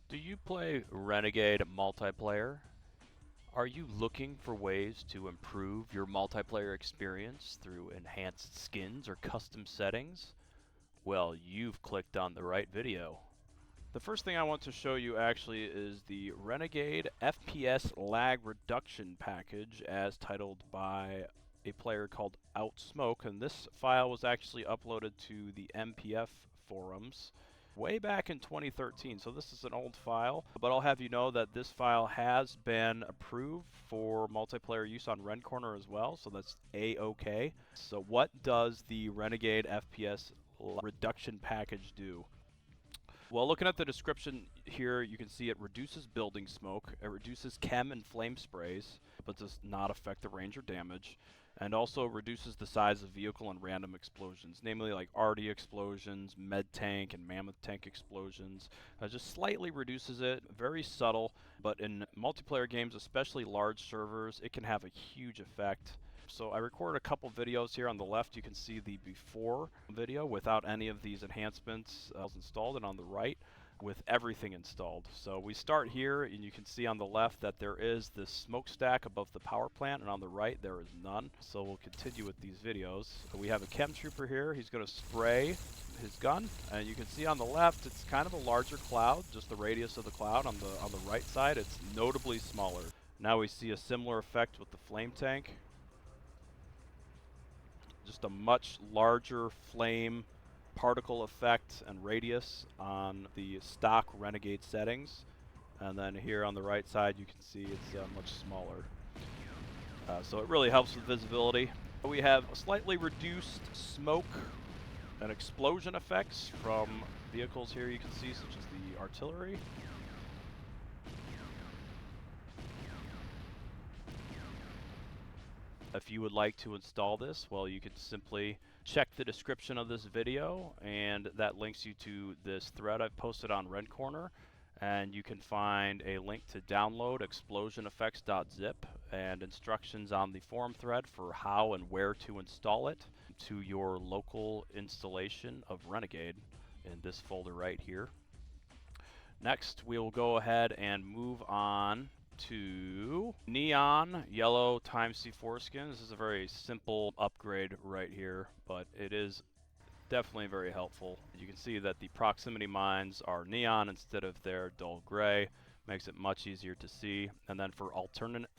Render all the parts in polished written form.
Do you play Renegade multiplayer? Are you looking for ways to improve your multiplayer experience through enhanced skins or custom settings? Well, you've clicked on the right video. The first thing I want to show you actually is the Renegade FPS lag reduction package as titled by a player called Outsmoke, and this file was actually uploaded to the MPF forums way back in 2013, so this is an old file, but I'll have you know that this file has been approved for multiplayer use on Rencorner as well, so that's A-OK. So what does the Renegade FPS reduction package do? Well, looking at the description here, you can see it reduces building smoke, it reduces chem and flame sprays, but does not affect the range or damage, and also reduces the size of vehicle and random explosions, namely like Arty explosions, med tank, and mammoth tank explosions. Just slightly reduces it, very subtle, but in multiplayer games, especially large servers, it can have a huge effect. So I recorded a couple videos here. On the left you can see the before video without any of these enhancements installed, and on the right with everything installed. So we start here, and you can see on the left that there is this smokestack above the power plant, and on the right there is none. So we'll continue with these videos. We have a chem trooper here. He's going to spray his gun, and you can see on the left it's kind of a larger cloud, just the radius of the cloud. On the right side it's notably smaller. Now we see a similar effect with the flame tank. Just a much larger flame particle effect and radius on the stock Renegade settings. And then here on the right side you can see it's much smaller. So it really helps with visibility. We have slightly reduced smoke and explosion effects from vehicles here you can see, such as the artillery. If you would like to install this, well, you can simply check the description of this video, and that links you to this thread I've posted on Rencorner, and you can find a link to download explosioneffects.zip and instructions on the forum thread for how and where to install it to your local installation of Renegade in this folder right here. Next, we will go ahead and move on to Neon Yellow Times C4 skin. This is a very simple upgrade right here, but it is definitely very helpful. You can see that the proximity mines are neon instead of their dull gray. Makes it much easier to see. And then for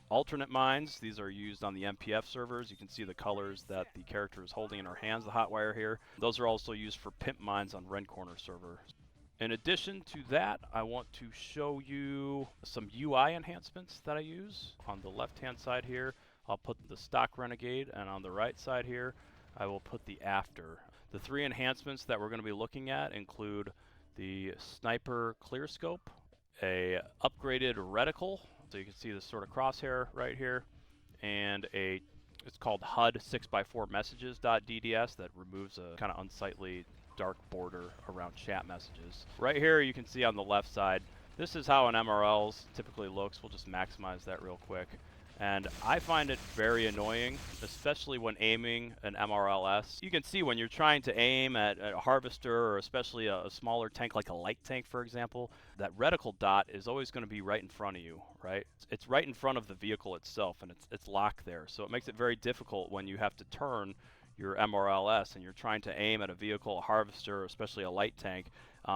alternate mines, these are used on the MPF servers. You can see the colors that the character is holding in her hands, the hot wire here. Those are also used for pimp mines on Rencorner server. In addition to that, I want to show you some UI enhancements that I use. On the left-hand side here, I'll put the stock Renegade, and on the right side here, I will put the after. The three enhancements that we're going to be looking at include the sniper clear scope, a upgraded reticle, so you can see this sort of crosshair right here, and it's called HUD 6x4 messages.dds that removes a kind of unsightly dark border around chat messages. Right here you can see on the left side, this is how an MRLs typically looks. We'll just maximize that real quick. And I find it very annoying, especially when aiming an MRLS. You can see when you're trying to aim at a harvester, or especially a smaller tank like a light tank, for example, that reticle dot is always going to be right in front of you, right? It's right in front of the vehicle itself, and it's locked there. So it makes it very difficult when you have to turn your MRLS and you're trying to aim at a vehicle, a harvester, especially a light tank,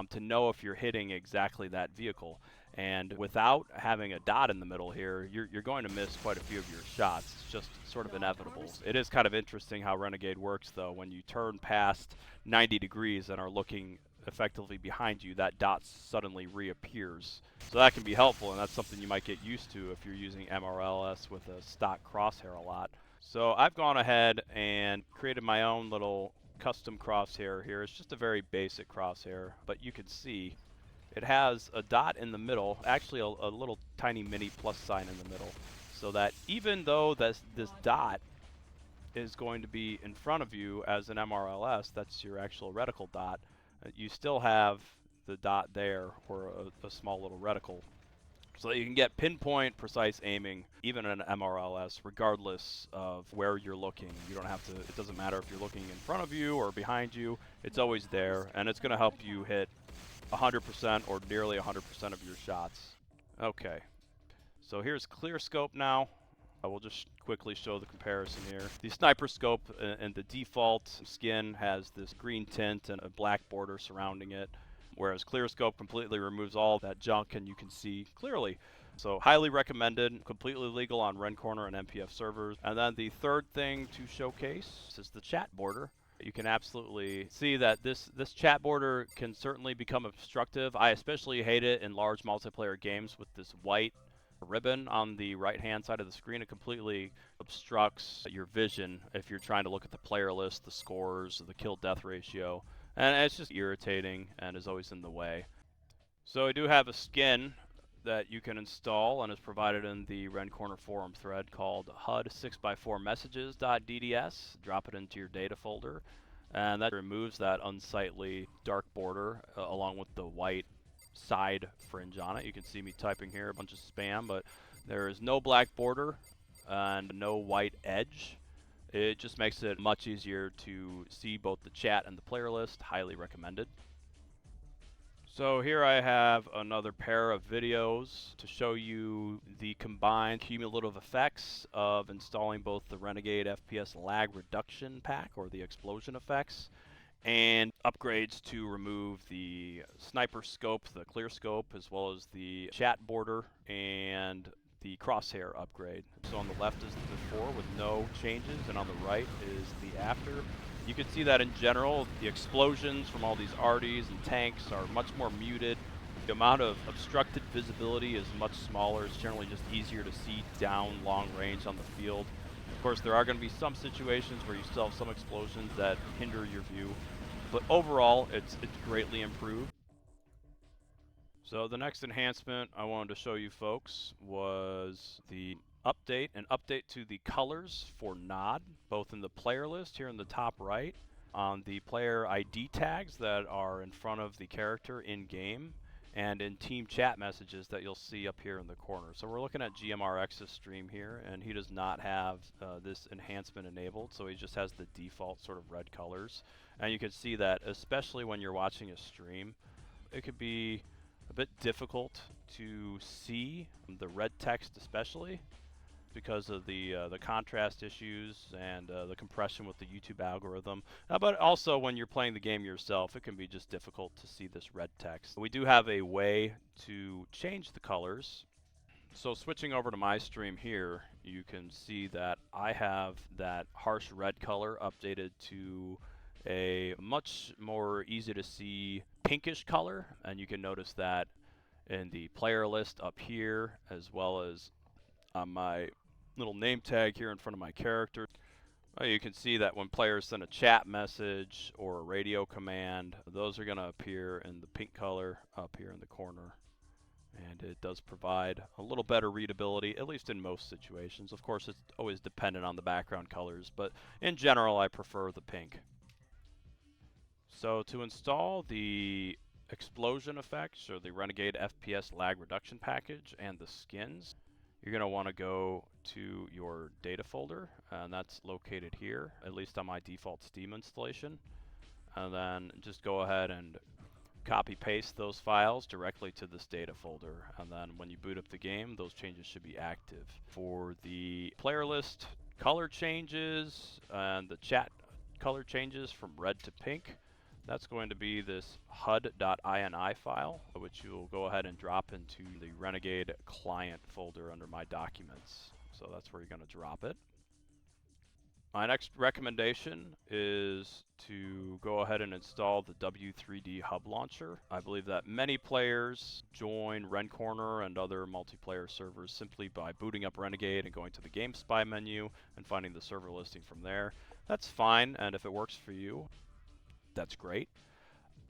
to know if you're hitting exactly that vehicle. And without having a dot in the middle here, you're going to miss quite a few of your shots. It's just sort of inevitable. It is kind of interesting how Renegade works, though. When you turn past 90 degrees and are looking effectively behind you, that dot suddenly reappears. So that can be helpful, and that's something you might get used to if you're using MRLS with a stock crosshair a lot. So I've gone ahead and created my own little custom crosshair here. It's just a very basic crosshair, but you can see it has a dot in the middle, actually a little tiny mini plus sign in the middle, so that even though this dot is going to be in front of you as an MRLS, that's your actual reticle dot, you still have the dot there, or a small little reticle, so that you can get pinpoint precise aiming even in an MRLS regardless of where you're looking. You don't have to, it doesn't matter if you're looking in front of you or behind you, it's always there, and it's going to help you hit 100% or nearly 100% of your shots. Okay, so here's clear scope now. I will just quickly show the comparison here. The sniper scope and the default skin has this green tint and a black border surrounding it, whereas clear scope completely removes all that junk and you can see clearly. So highly recommended, completely legal on Rencorner and MPF servers. And then the third thing to showcase is the chat border. You can absolutely see that this chat border can certainly become obstructive. I especially hate it in large multiplayer games with this white ribbon on the right hand side of the screen. It completely obstructs your vision if you're trying to look at the player list, the scores, the kill death ratio, and it's just irritating and is always in the way. So we do have a skin that you can install and is provided in the Rencorner forum thread called HUD6x4messages.dds. Drop it into your data folder, and that removes that unsightly dark border along with the white side fringe on it. You can see me typing here a bunch of spam, but there is no black border and no white edge. It just makes it much easier to see both the chat and the player list. Highly recommended. So here I have another pair of videos to show you the combined cumulative effects of installing both the Renegade FPS lag reduction pack, or the explosion effects, and upgrades to remove the sniper scope, the clear scope, as well as the chat border and the crosshair upgrade. So on the left is the before with no changes, and on the right is the after. You can see that in general, the explosions from all these arties and tanks are much more muted. The amount of obstructed visibility is much smaller. It's generally just easier to see down long range on the field. Of course, there are going to be some situations where you still have some explosions that hinder your view, but overall, it's greatly improved. So the next enhancement I wanted to show you folks was the an update to the colors for nod, both in the player list here in the top right, on the player ID tags that are in front of the character in game, and in team chat messages that you'll see up here in the corner. So we're looking at GMRX's stream here, and he does not have this enhancement enabled, so he just has the default sort of red colors. And you can see that, especially when you're watching a stream, it could be a bit difficult to see the red text, especially because of the contrast issues and the compression with the YouTube algorithm. But also when you're playing the game yourself, it can be just difficult to see this red text. We do have a way to change the colors. So switching over to my stream here, you can see that I have that harsh red color updated to a much more easy to see pinkish color, and you can notice that in the player list up here, as well as on my little name tag here in front of my character. You can see that when players send a chat message or a radio command, those are going to appear in the pink color up here in the corner. And it does provide a little better readability, at least in most situations. Of course, it's always dependent on the background colors, but in general, I prefer the pink. So to install the explosion effects, or the Renegade FPS lag reduction package, and the skins, you're going to want to go to your data folder, and that's located here, at least on my default Steam installation. And then just go ahead and copy paste those files directly to this data folder, and then when you boot up the game, those changes should be active. For the player list color changes and the chat color changes from red to pink, that's going to be this HUD.ini file, which you'll go ahead and drop into the Renegade client folder under my documents. So that's where you're going to drop it. My next recommendation is to go ahead and install the W3D Hub Launcher. I believe that many players join Rencorner and other multiplayer servers simply by booting up Renegade and going to the Game Spy menu and finding the server listing from there. That's fine, and if it works for you, that's great.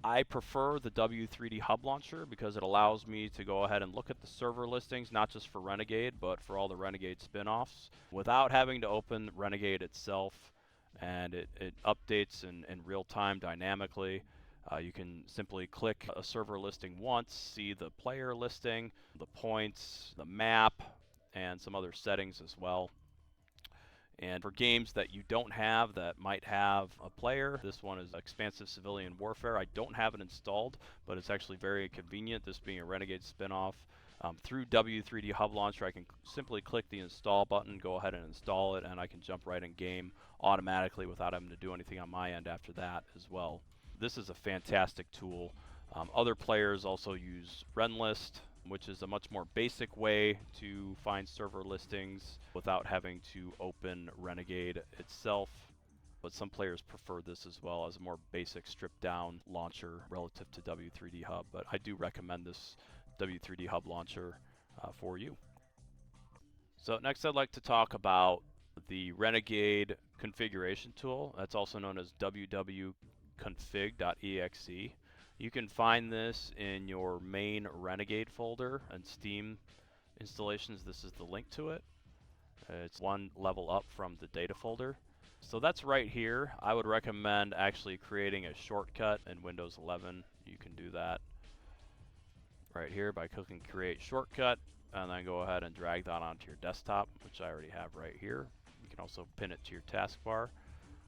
I prefer the W3D Hub Launcher because it allows me to go ahead and look at the server listings, not just for Renegade, but for all the Renegade spin-offs, without having to open Renegade itself, and it updates in real time dynamically. You can simply click a server listing once, see the player listing, the points, the map, and some other settings as well. And for games that you don't have that might have a player, this one is Expansive Civilian Warfare. I don't have it installed, but it's actually very convenient, this being a Renegade spinoff. Through W3D Hub Launcher, I can simply click the install button, go ahead and install it, and I can jump right in game automatically without having to do anything on my end after that as well. This is a fantastic tool. Other players also use Renlist, which is a much more basic way to find server listings without having to open Renegade itself. But some players prefer this as well as a more basic stripped down launcher relative to W3D Hub. But I do recommend this W3D Hub launcher for you. So next I'd like to talk about the Renegade configuration tool. That's also known as www.config.exe. You can find this in your main Renegade folder and Steam installations. This is the link to it. It's one level up from the data folder. So that's right here. I would recommend actually creating a shortcut in Windows 11. You can do that right here by clicking Create Shortcut, and then go ahead and drag that onto your desktop, which I already have right here. You can also pin it to your taskbar.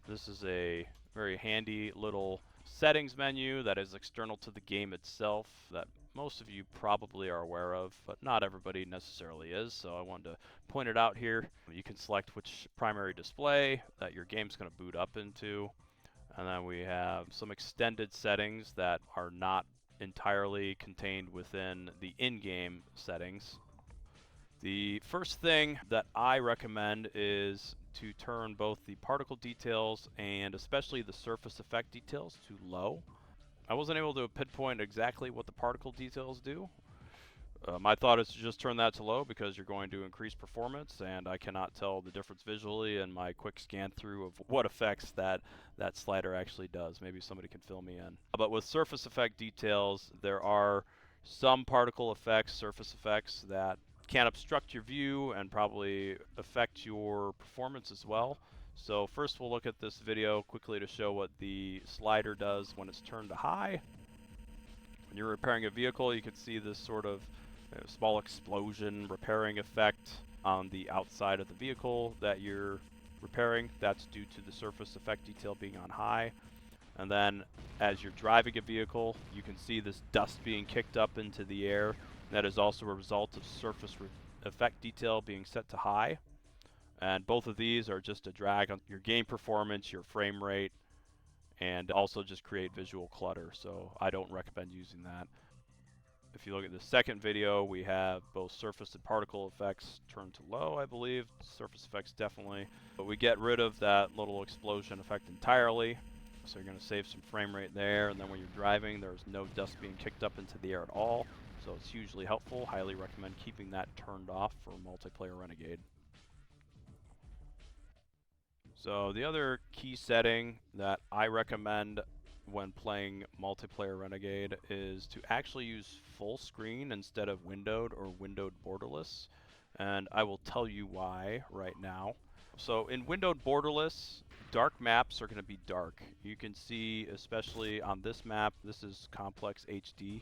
This is a very handy little settings menu that is external to the game itself that most of you probably are aware of, but not everybody necessarily is, so I wanted to point it out here. You can select which primary display that your game's going to boot up into, and then we have some extended settings that are not entirely contained within the in-game settings. The first thing that I recommend is to turn both the particle details and especially the surface effect details to low. I wasn't able to pinpoint exactly what the particle details do. My thought is to just turn that to low because you're going to increase performance, and I cannot tell the difference visually in my quick scan through of what effects that slider actually does. Maybe somebody can fill me in. But with surface effect details, there are some particle effects, surface effects, that can obstruct your view and probably affect your performance as well. So first we'll look at this video quickly to show what the slider does when it's turned to high. When you're repairing a vehicle, you can see this sort of small explosion repairing effect on the outside of the vehicle that you're repairing. That's due to the surface effect detail being on high. And then as you're driving a vehicle, you can see this dust being kicked up into the air. That is also a result of surface effect detail being set to high. And both of these are just a drag on your game performance, your frame rate, and also just create visual clutter. So I don't recommend using that. If you look at the second video, we have both surface and particle effects turned to low, I believe. Surface effects definitely. But we get rid of that little explosion effect entirely. So you're going to save some frame rate there. And then when you're driving, there's no dust being kicked up into the air at all. So it's hugely helpful. Highly recommend keeping that turned off for multiplayer Renegade. So the other key setting that I recommend when playing multiplayer Renegade is to actually use full screen instead of windowed or windowed borderless. And I will tell you why right now. So in windowed borderless, dark maps are going to be dark. You can see, especially on this map, this is Complex HD.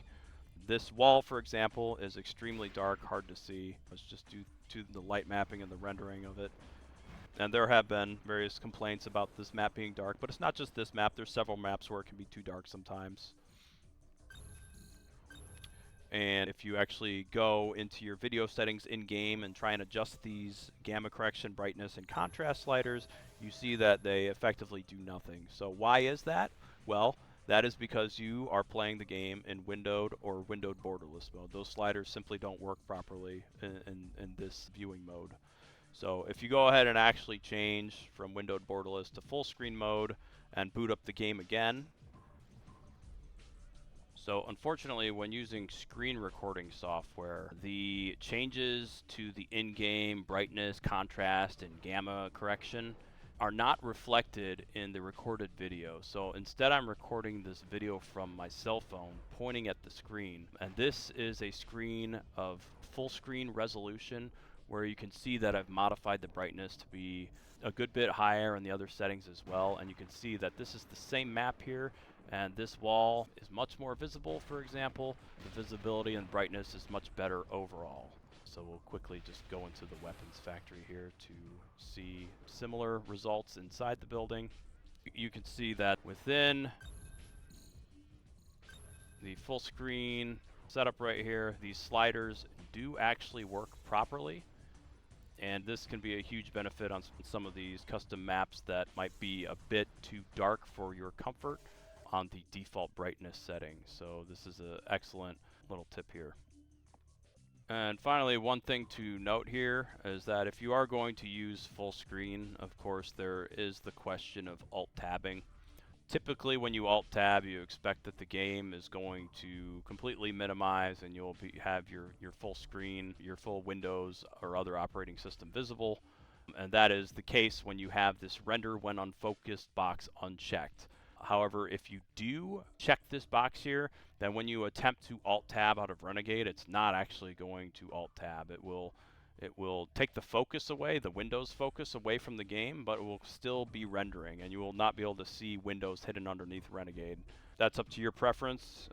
This wall, for example, is extremely dark, hard to see. It's just due to the light mapping and the rendering of it. And there have been various complaints about this map being dark, but it's not just this map. There's several maps where it can be too dark sometimes. And if you actually go into your video settings in-game and try and adjust these gamma correction, brightness, and contrast sliders, you see that they effectively do nothing. So why is that? Well, that is because you are playing the game in windowed or windowed borderless mode. Those sliders simply don't work properly in this viewing mode. So if you go ahead and actually change from windowed borderless to full screen mode and boot up the game again. So unfortunately, when using screen recording software, the changes to the in-game brightness, contrast, and gamma correction are not reflected in the recorded video. So instead I'm recording this video from my cell phone pointing at the screen, and this is a screen of full screen resolution where you can see that I've modified the brightness to be a good bit higher in the other settings as well, and you can see that this is the same map here, and this wall is much more visible, for example. The visibility and brightness is much better overall. So we'll quickly just go into the weapons factory here to see similar results inside the building. You can see that within the full screen setup right here, these sliders do actually work properly. And this can be a huge benefit on some of these custom maps that might be a bit too dark for your comfort on the default brightness setting. So this is an excellent little tip here. And finally, one thing to note here is that if you are going to use full screen, of course, there is the question of alt-tabbing. Typically, when you alt-tab, you expect that the game is going to completely minimize and you'll have your full screen, your full Windows or other operating system visible. And that is the case when you have this render when unfocused box unchecked. However, if you do check this box here, then when you attempt to alt-tab out of Renegade, it's not actually going to alt-tab. It will take the focus away, the Windows focus away from the game, but it will still be rendering, and you will not be able to see Windows hidden underneath Renegade. That's up to your preference.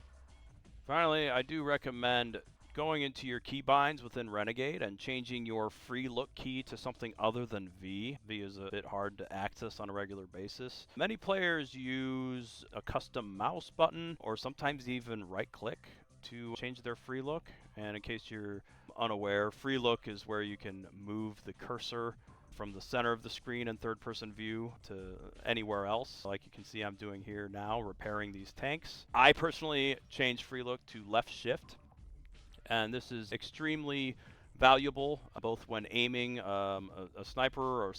Finally, I do recommend going into your keybinds within Renegade and changing your free look key to something other than V. V is a bit hard to access on a regular basis. Many players use a custom mouse button or sometimes even right click to change their free look. And in case you're unaware, free look is where you can move the cursor from the center of the screen in third-person view to anywhere else. Like you can see I'm doing here now, repairing these tanks. I personally changed free look to left shift, and this is extremely valuable both when aiming a sniper or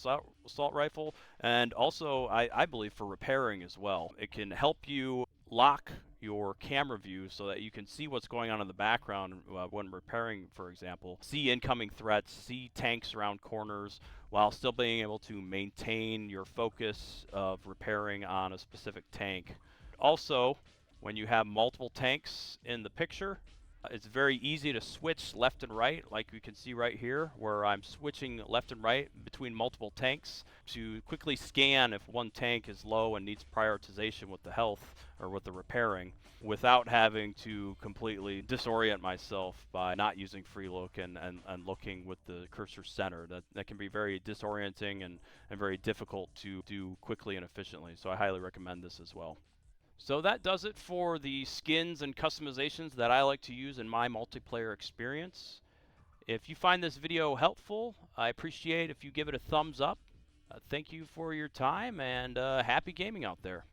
assault rifle, and also I believe for repairing as well. It can help you lock your camera view so that you can see what's going on in the background when repairing, for example. See incoming threats, see tanks around corners, while still being able to maintain your focus of repairing on a specific tank. Also, when you have multiple tanks in the picture, it's very easy to switch left and right, like we can see right here, where I'm switching left and right between multiple tanks to quickly scan if one tank is low and needs prioritization with the health or with the repairing, without having to completely disorient myself by not using free look and looking with the cursor center. That can be very disorienting and very difficult to do quickly and efficiently, so I highly recommend this as well. So that does it for the skins and customizations that I like to use in my multiplayer experience. If you find this video helpful, I appreciate if you give it a thumbs up. Thank you for your time, and happy gaming out there.